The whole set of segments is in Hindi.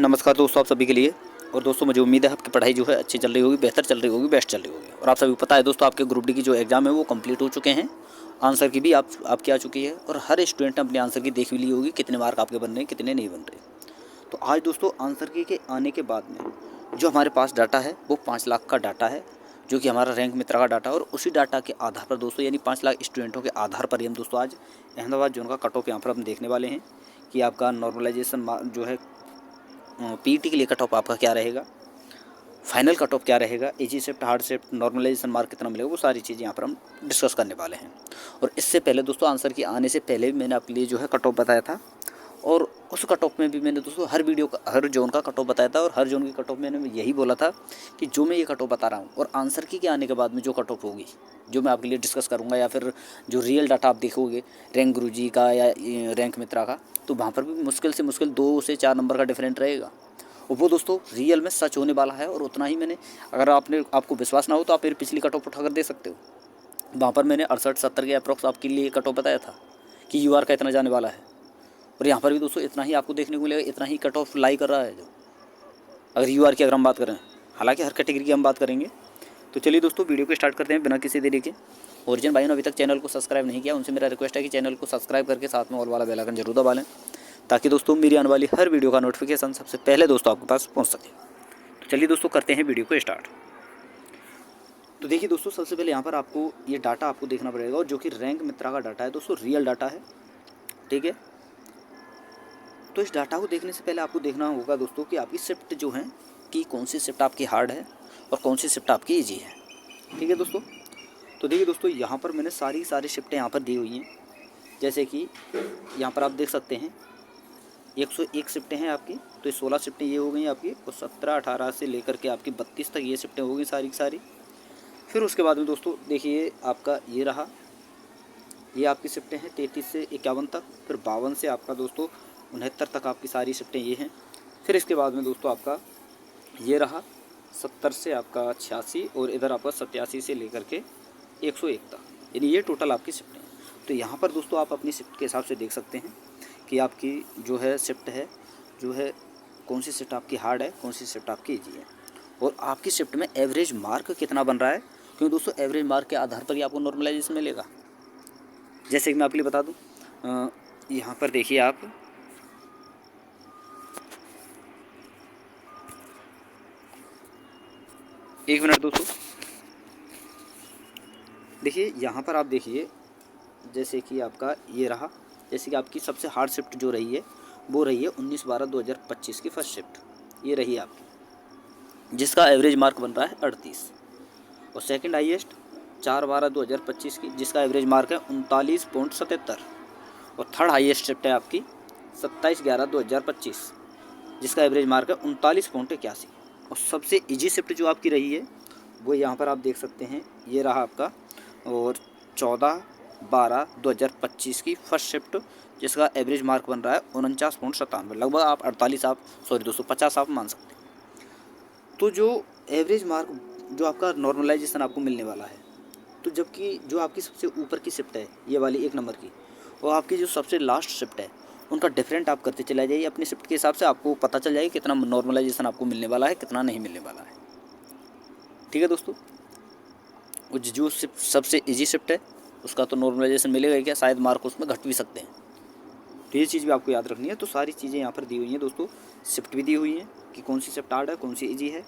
नमस्कार दोस्तों, आप सभी के लिए। और दोस्तों मुझे उम्मीद है आपकी पढ़ाई जो है अच्छी चल रही होगी, बेहतर चल रही होगी, बेस्ट चल रही होगी। और आप सभी को पता है दोस्तों, आपके ग्रुप डी की जो एग्ज़ाम है वो कंप्लीट हो चुके हैं। आंसर की भी आपकी आ चुकी है और हर स्टूडेंट ने अपने आंसर की देख भी ली होगी, कितने मार्क आपके बन रहे हैं, कितने नहीं बन रहे। तो आज दोस्तों आंसर की के आने के बाद में जो हमारे पास डाटा है वो 5 लाख का डाटा है, जो कि हमारा रैंक मित्रा का डाटा है। और उसी डाटा के आधार पर दोस्तों, यानी 5 लाख स्टूडेंटों के आधार पर ही हम दोस्तों आज अहमदाबाद जोन का कट ऑफ यहाँ पर हम देखने वाले हैं कि आपका नॉर्मलाइजेशन जो है पीईटी के लिए कट ऑफ आपका क्या रहेगा, फाइनल कट ऑफ क्या रहेगा, easy shift, hard shift, normalization mark कितना मिलेगा, वो सारी चीज़ें यहाँ पर हम डिस्कस करने वाले हैं। और इससे पहले दोस्तों, आंसर की आने से पहले भी मैंने आपके लिए जो है कट ऑफ बताया था, और उस कट ऑफ में भी मैंने दोस्तों हर वीडियो का हर जोन का कट ऑफ बताया था। और हर जोन की कट ऑफ मैंने यही बोला था कि जो मैं ये कट ऑफ बता रहा हूँ और आंसर की के आने के बाद में जो कट ऑफ होगी, जो मैं आपके लिए डिस्कस करूँगा, या फिर जो रियल डाटा आप देखोगे रैंक गुरुजी का या रैंक मित्रा का, तो वहाँ पर भी मुश्किल से मुश्किल 2 से 4 नंबर का डिफरेंट रहेगा। और वो दोस्तों रियल में सच होने वाला है। और उतना ही मैंने, अगर आपको विश्वास ना हो तो आप मेरी पिछली कट ऑफ उठाकर दे सकते हो। वहाँ पर मैंने 68-70 के अप्रॉक्स आपके लिए कट ऑफ बताया था कि यूआर का इतना जाने वाला है। और यहाँ पर भी दोस्तों इतना ही आपको देखने को मिलेगा, इतना ही कट ऑफ लाई कर रहा है। जो अगर यूआर की अगर हम बात करें, हालांकि हर कैटेगरी की हम बात करेंगे। तो चलिए दोस्तों वीडियो को स्टार्ट करते हैं बिना किसी देरी के। ओरिजिन भाइयों ने अभी तक चैनल को सब्सक्राइब नहीं किया, उनसे मेरा रिक्वेस्ट है कि चैनल को सब्सक्राइब करके साथ में ऑल वाला बेल आइकन जरूर दबा लें, ताकि दोस्तों मेरी आने वाली हर वीडियो का नोटिफिकेशन सबसे पहले दोस्तों आपके पास पहुंच सके। तो चलिए दोस्तों करते हैं वीडियो को स्टार्ट। तो देखिए दोस्तों, सबसे पहले यहाँ पर आपको ये डाटा आपको देखना पड़ेगा, और जो कि रैंक मित्रा का डाटा है दोस्तों, रियल डाटा है, ठीक है। तो इस डाटा को देखने से पहले आपको देखना होगा दोस्तों कि आपकी शिफ्ट जो है, कि कौन सी शिफ्ट आपकी हार्ड है और कौन सी शिफ्ट आपकी ईजी है, ठीक है दोस्तों। तो देखिए दोस्तों, यहाँ पर मैंने सारी शिफ्टें यहाँ पर दी हुई हैं। जैसे कि यहाँ पर आप देख सकते हैं 101 शिफ्टें हैं आपकी, तो ये 16 शिफ्टें ये हो गई आपकी, और 17-18 से लेकर के आपकी 32 तक ये शिफ्टें हो गई सारी की सारी। फिर उसके बाद में दोस्तों देखिए आपका ये रहा, ये आपकी शिफ्टें हैं 33 से 51 तक। फिर 52 से आपका दोस्तों 69 तक आपकी सारी शिफ्टें ये हैं। फिर इसके बाद में दोस्तों आपका ये रहा 70 से आपका 86, और इधर आपका 87 से लेकर के 101 तक, यानी ये टोटल आपकी शिफ्टें हैं। तो यहाँ पर दोस्तों आप अपनी शिफ्ट के हिसाब से देख सकते हैं कि आपकी जो है शिफ्ट है, जो है कौन सी शिफ्ट आपकी हार्ड है, कौन सी शिफ्ट आपकी ईजी है, और आपकी शिफ्ट में एवरेज मार्क कितना बन रहा है। क्योंकि दोस्तों एवरेज मार्क के आधार पर ही आपको नॉर्मलाइजेशन मिलेगा। जैसे कि मैं आपके लिए बता दूं, यहाँ पर देखिए आप, एक मिनट दोस्तों, देखिए यहाँ पर आप देखिए, जैसे कि आपका ये रहा, जैसे कि आपकी सबसे हार्ड शिफ्ट जो रही है वो रही है 19/12/2025 की फर्स्ट शिफ्ट, ये रही आपकी, जिसका एवरेज मार्क बन रहा है 38। और सेकंड हाईएस्ट 4/12/2025 की, जिसका एवरेज मार्क है 39.77। और थर्ड हाईएस्ट शिफ्ट है आपकी 27/11/2025, जिसका एवरेज मार्क है 39.81। और सबसे इजी शिफ्ट जो आपकी रही है वो यहाँ पर आप देख सकते हैं, ये रहा आपका, और 14/12/2025 की फर्स्ट शिफ्ट, जिसका एवरेज मार्क बन रहा है 49.97, लगभग आप 50 आप मान सकते हैं। तो जो एवरेज मार्क जो आपका नॉर्मलाइजेशन आपको मिलने वाला है, तो जबकि जो आपकी सबसे ऊपर की शिफ्ट है ये वाली 1 नंबर की, और आपकी जो सबसे लास्ट शिफ्ट है, उनका डिफरेंट आप करते चला जाइए अपनी शिफ्ट के हिसाब से, आपको पता चल जाएगा कितना नॉर्मलाइजेशन आपको मिलने वाला है, कितना नहीं मिलने वाला है, ठीक है दोस्तों। जो शिफ्ट सबसे इजी शिफ्ट है उसका तो नॉर्मलाइजेशन मिलेगा ही क्या, शायद मार्क उसमें घट भी सकते हैं। तो ये चीज़ भी आपको याद रखनी है। तो सारी चीज़ें यहाँ पर दी हुई हैं दोस्तों, शिफ्ट भी दी हुई हैं कि कौन सी शिफ्ट हार्ड है, कौन सी इजी है,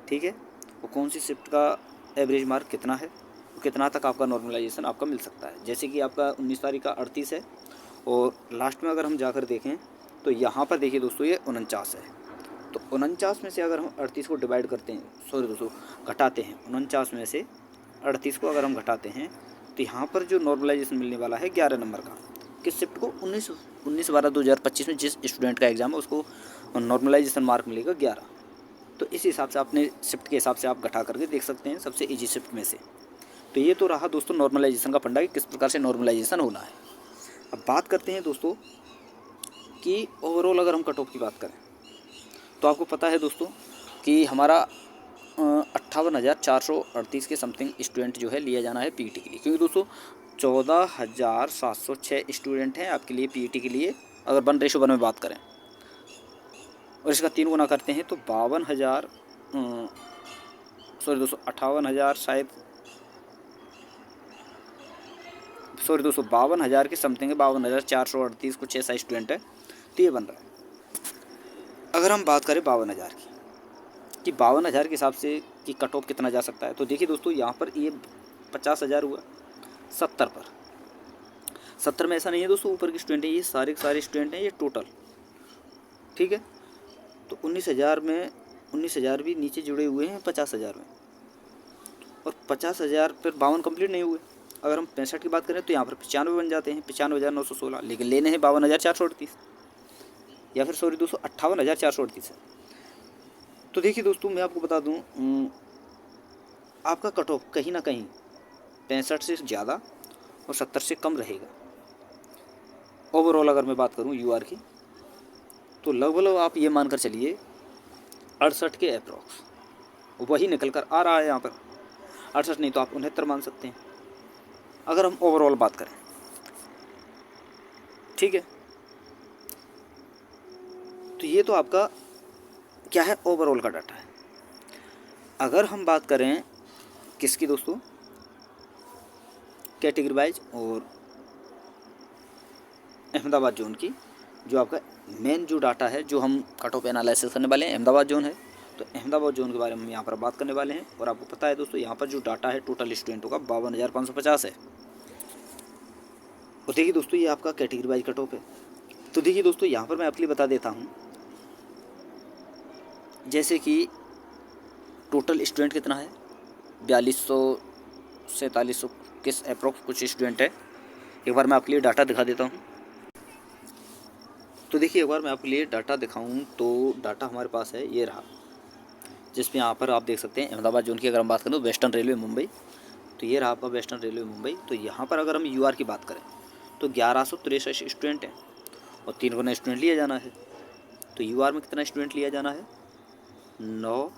ठीक है, और कौन सी शिफ्ट का एवरेज मार्क कितना है, कितना तक आपका नॉर्मलाइजेशन आपका मिल सकता है। जैसे कि आपका 19 तारीख का 38 है, और लास्ट में अगर हम जाकर देखें तो यहाँ पर देखिए दोस्तों ये 49 है। तो 49 में से अगर हम 38 को डिवाइड करते हैं, सॉरी दोस्तों घटाते हैं, 49 में से 38 को अगर हम घटाते हैं, तो यहाँ पर जो नॉर्मलाइजेशन मिलने वाला है 11 नंबर का, किस शिफ्ट को, 19/12/2025 में जिस स्टूडेंट का एग्ज़ाम है उसको नॉर्मलाइजेशन मार्क मिलेगा 11। तो इस हिसाब से अपने शिफ्ट के हिसाब से आप घटा करके देख सकते हैं सबसे ईजी शिफ्ट में से। तो ये तो रहा दोस्तों नॉर्मलाइजेशन का फंडा कि किस प्रकार से नॉर्मलाइजेशन होना है। अब बात करते हैं दोस्तों कि ओवरऑल अगर हम कट ऑफ की बात करें, तो आपको पता है दोस्तों कि हमारा 58,438 के समथिंग स्टूडेंट जो है लिया जाना है पीईटी के लिए। क्योंकि दोस्तों 14,706 स्टूडेंट हैं आपके लिए पीईटी के लिए, अगर 1:1 में बात करें, और इसका 3 गुना करते हैं तो 52,000 सॉरी दोस्तों 58,000 शायद, सॉरी दोस्तों 52,000 के समथिंग है, 52,438 कुछ ऐसा स्टूडेंट है, तो ये बन रहा है। अगर हम बात करें 52,000 की कि 52,000 के हिसाब से कि कट ऑफ कितना जा सकता है, तो देखिए दोस्तों यहाँ पर ये 50,000 हुआ 70 पर। 70 में ऐसा नहीं है दोस्तों ऊपर के स्टूडेंट है, ये सारे के सारे स्टूडेंट हैं ये टोटल, ठीक है। तो 19,000 में 19,000 भी नीचे जुड़े हुए हैं 50,000 में, और 50,000 पर 52 कंप्लीट नहीं हुए। अगर हम 65 की बात करें तो यहाँ पर 95 बन जाते हैं, 95,916, लेकिन लेने हैं 52,438, या फिर सॉरी दोस्तों 58,438 है। तो देखिए दोस्तों मैं आपको बता दूं आपका कट ऑफ कहीं ना कहीं 65 से ज़्यादा और 70 से कम रहेगा। ओवरऑल अगर मैं बात करूं यूआर की तो लगभग आप ये मानकर चलिए 68 के अप्रॉक्स वही निकल कर आ रहा है यहाँ पर। 68 नहीं तो आप 69 मान सकते हैं अगर हम ओवरऑल बात करें, ठीक है। तो ये तो आपका क्या है ओवरऑल का डाटा है। अगर हम बात करें किसकी दोस्तों, कैटेगरी वाइज और अहमदाबाद जोन की, जो आपका मेन जो डाटा है जो हम कट ऑफ एनालिसिस करने वाले हैं अहमदाबाद जोन है, तो अहमदाबाद जोन के बारे में हम यहाँ पर बात करने वाले हैं। और आपको पता है दोस्तों यहाँ पर जो डाटा है टोटल स्टूडेंटों का 52,550 है। और देखिए दोस्तों ये आपका कैटेगरी वाइज कट ऑफ है। तो देखिए दोस्तों यहाँ पर मैं आपके लिए बता देता हूँ, जैसे कि टोटल स्टूडेंट कितना है 4200 से 4300 किस अप्रोक्स कुछ स्टूडेंट है। एक बार मैं आपके लिए डाटा दिखा देता हूँ। तो देखिए एक बार मैं आपके लिए डाटा दिखाऊँ तो डाटा हमारे पास है ये रहा, जिसमें यहाँ पर आप देख सकते हैं अहमदाबाद जोन की अगर हम बात करें तो वेस्टर्न रेलवे मुंबई, तो ये रहा आपका वेस्टर्न रेलवे मुंबई। तो यहाँ पर अगर हम यूआर की बात करें तो 1163 स्टूडेंट हैं और 3 गुना स्टूडेंट लिया जाना है। तो यूआर में कितना स्टूडेंट लिया जाना है 9,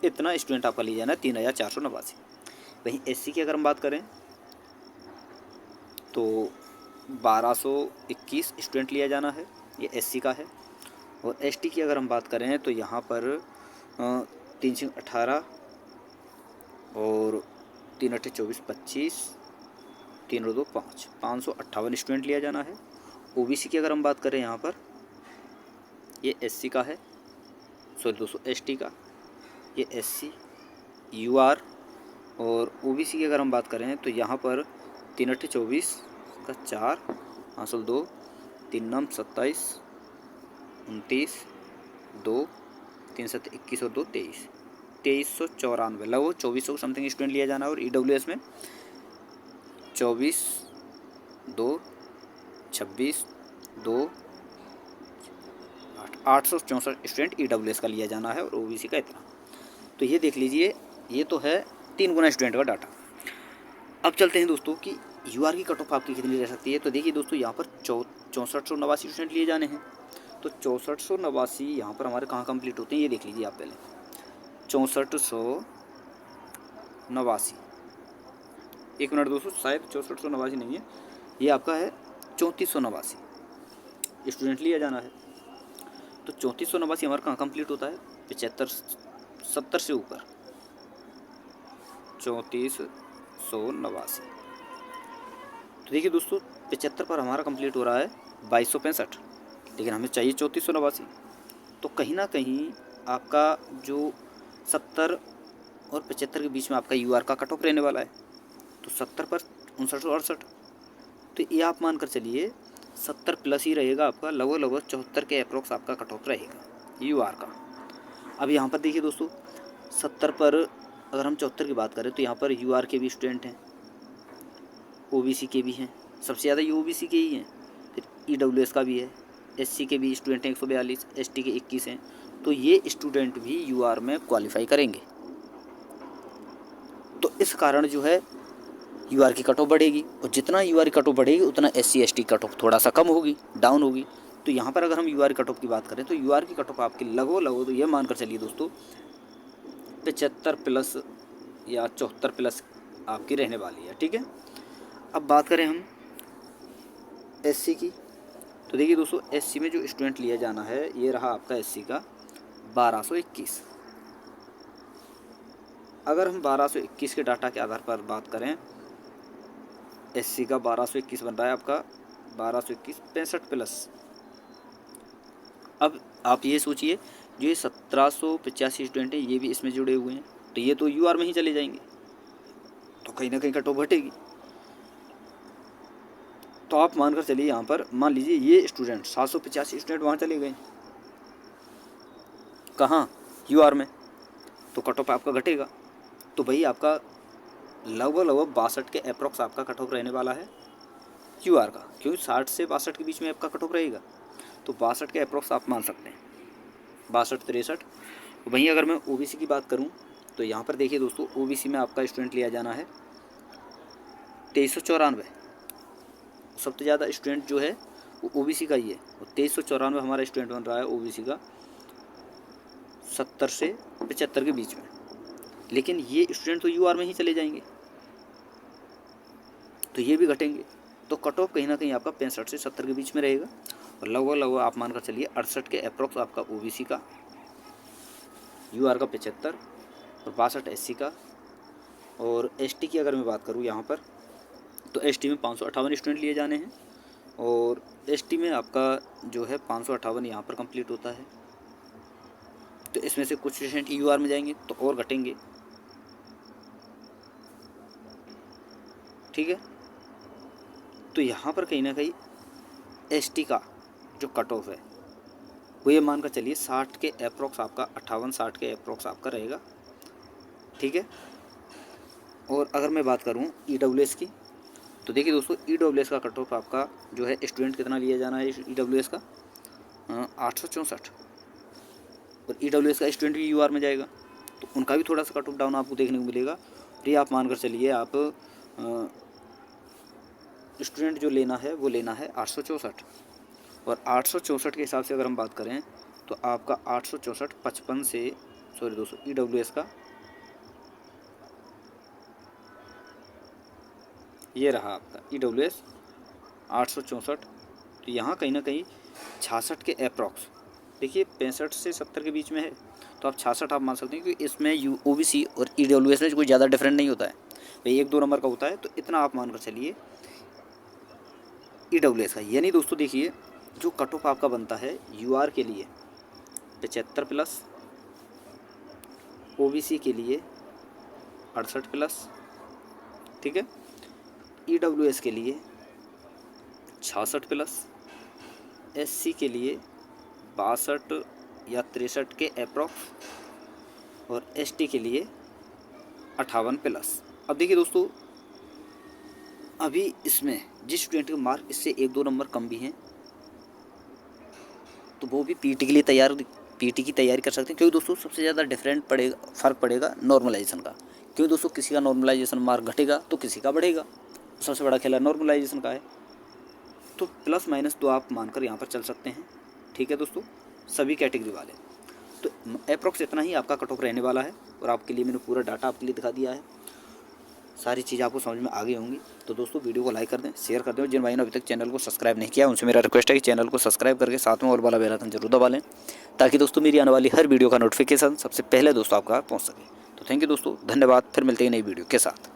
इतना स्टूडेंट आपका लिया जाना है 3,489। वहीं एससी की अगर हम बात करें तो 1,221 स्टूडेंट लिया जाना है, ये एससी का है। और एसटी की अगर हम बात करें तो यहाँ पर 318 और 3 8 24 25 3 और 2 5 558 स्टूडेंट लिया जाना है। ओबीसी की अगर हम बात करें यहाँ पर ये एससी का है, सॉरी दोस्तों एसटी का, ये एससी यूआर। और ओबीसी की अगर हम बात करें तो यहाँ पर 3 8 24 का 4 5 2 3 9 27 29 2 3 7 21 और 2 23 2394 लगभग 2400 समथिंग स्टूडेंट लिया जाना है। और ईडब्ल्यूएस में 24 2 26 2 864 स्टूडेंट ईडब्ल्यूएस का लिया जाना है और ओबीसी का इतना। तो ये देख लीजिए ये तो है 3 गुना स्टूडेंट का डाटा। अब चलते हैं दोस्तों कि यूआर की कट ऑफ आपकी कितनी रह सकती है। तो देखिए दोस्तों यहाँ पर 6489 स्टूडेंट लिए जाने हैं। तो 6489 यहाँ पर हमारे कहाँ कंप्लीट होते हैं ये देख लीजिए आप पहले। 6489 एक मिनट दोस्तों, शायद 6489 नहीं है, ये आपका है 3489 स्टूडेंट लिया जाना है। तो 3489 हमारा कहाँ कंप्लीट होता है 75 70 से ऊपर 3489। तो देखिए दोस्तों 75 पर हमारा कंप्लीट हो रहा है 2265, लेकिन हमें चाहिए 3489। तो कहीं ना कहीं आपका जो 70 और 75 के बीच में आपका यूआर का कट ऑफ रहने वाला है। तो 70 पर 59 और 68, तो ये आप मान कर चलिए 70 प्लस ही रहेगा आपका, लगभग 74 के अप्रोक्स आपका कट ऑफ रहेगा यूआर का। अब यहाँ पर देखिए दोस्तों 70 पर अगर हम 74 की बात करें तो यहाँ पर यूआर के भी स्टूडेंट हैं, ओबीसी के भी हैं, सबसे ज़्यादा ये ओबीसी के ही हैं, फिर ईडब्ल्यूएस का भी है, एससी के भी स्टूडेंट हैं 142, एसटी के 21 हैं। तो ये स्टूडेंट भी यूआर में क्वालिफाई करेंगे। तो इस कारण जो है यूआर की कट ऑफ बढ़ेगी, और जितना यूआर की कट ऑफ बढ़ेगी उतना एससी एसटी कट ऑफ थोड़ा सा कम होगी, डाउन होगी। तो यहाँ पर अगर हम यूआर कट ऑफ की बात करें तो यूआर की कट ऑफ आपकी लगभग तो ये मानकर चलिए दोस्तों 75 प्लस या 74 प्लस आपकी रहने वाली है, ठीक है। अब बात करें हम एससी की, तो देखिए दोस्तों एससी में जो स्टूडेंट लिया जाना है ये रहा आपका एससी का 1221। अगर हम 1221 के डाटा के आधार पर बात करें, एससी का 1221 बन रहा है आपका 1221 65+। अब आप ये सोचिए जो ये 1785 स्टूडेंट हैं ये भी इसमें जुड़े हुए हैं, तो ये तो यूआर में ही चले जाएंगे, तो कहीं ना कहीं कट ऑफ घटेगी। तो आप मानकर चलिए यहाँ पर मान लीजिए ये स्टूडेंट 785 स्टूडेंट वहाँ चले गए, कहाँ, यूआर में, तो कट ऑफ आपका घटेगा। तो भाई आपका लगभग 62 के अप्रॉक्स आपका कट ऑफ रहने वाला है यूआर का, क्योंकि 60 से 62 के बीच में आपका कट ऑफ रहेगा, तो 62 के अप्रॉक्स आप मान सकते हैं, 62-63। वहीं अगर मैं ओबीसी की बात करूं तो यहाँ पर देखिए दोस्तों ओबीसी में आपका स्टूडेंट लिया जाना है 2394। सबसे ज़्यादा स्टूडेंट जो है वो ओबीसी का ही है, और 2394 हमारा स्टूडेंट बन रहा है ओबीसी का 70 से 75 के बीच में। लेकिन ये स्टूडेंट तो यूआर में ही चले जाएंगे, तो ये भी घटेंगे, तो कट ऑफ कहीं ना कहीं आपका 65 से 70 के बीच में रहेगा। और लगभग आप मानकर चलिए 68 के अप्रॉक्स आपका ओबीसी का, यूआर का 75 और 62 एससी का। और एसटी की अगर मैं बात करूँ यहाँ पर, तो एसटी में 558 स्टूडेंट लिए जाने हैं, और एसटी में आपका जो है 558 यहाँ पर कंप्लीट होता है। तो इसमें से कुछ स्टूडेंट यूआर में जाएंगे तो और घटेंगे, ठीक है। तो यहाँ पर कहीं ना कहीं एसटी का जो कट ऑफ है वो ये मानकर चलिए 60 के अप्रॉक्स आपका 58-60 के अप्रॉक्स आपका रहेगा, ठीक है। और अगर मैं बात करूँ ईडब्ल्यूएस की, तो देखिए दोस्तों ईडब्ल्यूएस का कट ऑफ आपका जो है स्टूडेंट कितना लिया जाना है ईडब्ल्यूएस का 864, और ईडब्ल्यूएस का स्टूडेंट भी यूआर में जाएगा, तो उनका भी थोड़ा सा कट ऑफ डाउन आपको देखने को मिलेगा। तो ये आप मानकर चलिए आप स्टूडेंट जो लेना है वो लेना है 864, और 864 के हिसाब से अगर हम बात करें तो आपका 864 55 से सॉरी दोस्तों ईडब्ल्यूएस का ये रहा आपका ईडब्ल्यूएस 864, तो यहाँ कहीं ना कहीं 66 के अप्रॉक्स, देखिए 65 से 70 के बीच में है, तो आप 66 आप मान सकते हैं, क्योंकि इसमें ओबीसी और ईडब्ल्यूएस में कोई ज़्यादा डिफरेंट नहीं होता है, भाई 1-2 नंबर का होता है, तो इतना आप मानकर चलिए ईडब्ल्यूएस का। यानी दोस्तों देखिए जो कट ऑफ आपका बनता है यूआर के लिए 75+, ओबीसी के लिए 68+, ठीक है, ईडब्ल्यूएस के लिए 66+, एससी के लिए 62 या 63 के अप्रॉक्स, और एसटी के लिए 58+। अब देखिए दोस्तों अभी इसमें जिस स्टूडेंट के मार्क इससे 1-2 नंबर कम भी हैं तो वो भी पीटी के लिए पीटी की तैयारी कर सकते हैं, क्योंकि दोस्तों सबसे ज़्यादा फ़र्क पड़ेगा नॉर्मलाइजेशन का, क्योंकि दोस्तों किसी का नॉर्मलाइजेशन मार्क घटेगा तो किसी का बढ़ेगा, सबसे बड़ा खेला नॉर्मलाइजेशन का है, तो +- 2 आप मानकर यहाँ पर चल सकते हैं, ठीक है दोस्तों, सभी कैटेगरी वाले। तो अप्रॉक्स इतना ही आपका कट ऑफ रहने वाला है, और आपके लिए मैंने पूरा डाटा आपके लिए दिखा दिया है, सारी चीज़ आपको समझ में आ गई होंगी। तो दोस्तों वीडियो को लाइक कर दें, शेयर कर दें, और जिन भाइयों ने अभी तक चैनल को सब्सक्राइब नहीं किया उनसे मेरा रिक्वेस्ट है कि चैनल को सब्सक्राइब करके साथ में ऑल वाला बेल आइकन जरूर दबा लें, ताकि दोस्तों मेरी आने वाली हर वीडियो का नोटिफिकेशन सबसे पहले दोस्तों आपका पहुँच सके। तो थैंक यू दोस्तों, धन्यवाद, फिर मिलते हैं नई वीडियो के साथ।